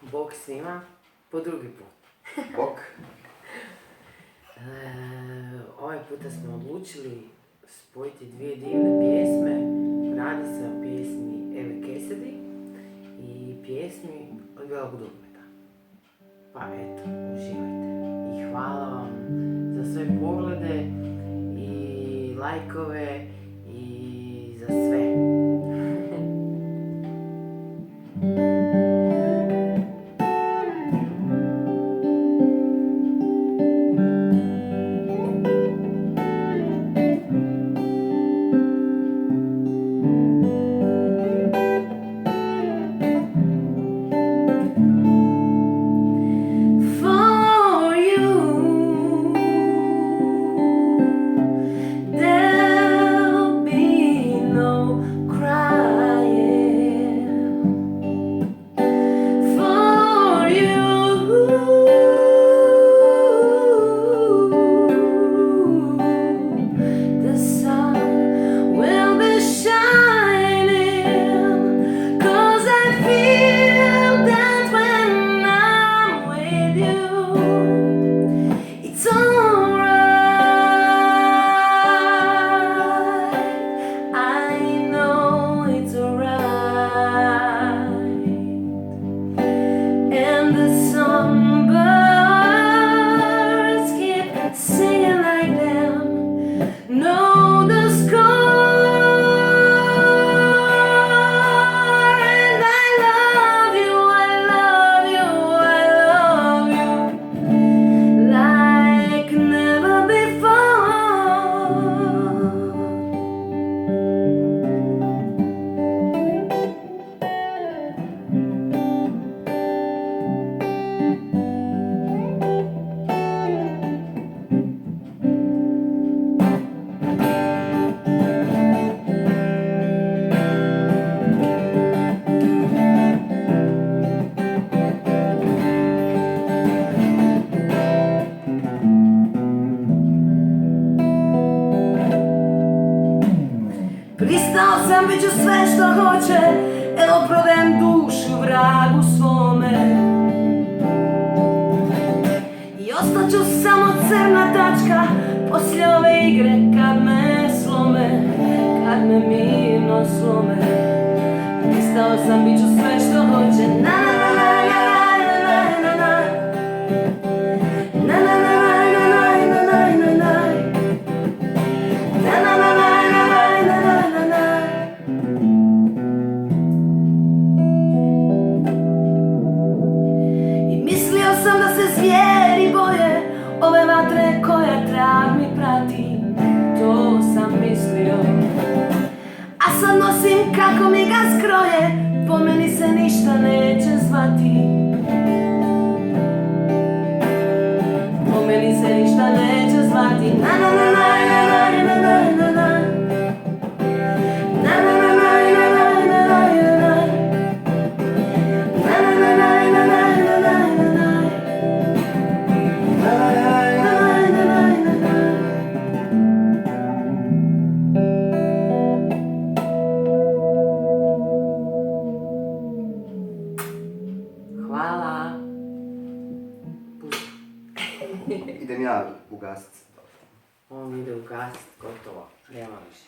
Bog svima, po drugi put. Bog. Ovaj puta smo odlučili spojiti dvije divne pjesme. Radi se o pjesmi Eve Cassidy i pjesmi od Belog dugmeta. Pa eto, uživajte. I hvala vam za sve poglede i lajkove i za sve. Pristao sam, bit ću sve što hoće, evo prodajem dušu vragu svome. I ostaću samo crna tačka poslije ove igre kad me slome, kad me mirno slome. Pristao sam, bit ću sve što hoće, na na na na na na na na na na. Zvijeri boje ove vatre koja trag mi prati, to sam mislio. A sad nosim kako mi ga skroje, po meni se ništa neće zvati. Po meni se ništa neće zvati. Na na na na na na na na na. Hvala. Idem ja ugasit. On ide ugasit, gotovo, nema više.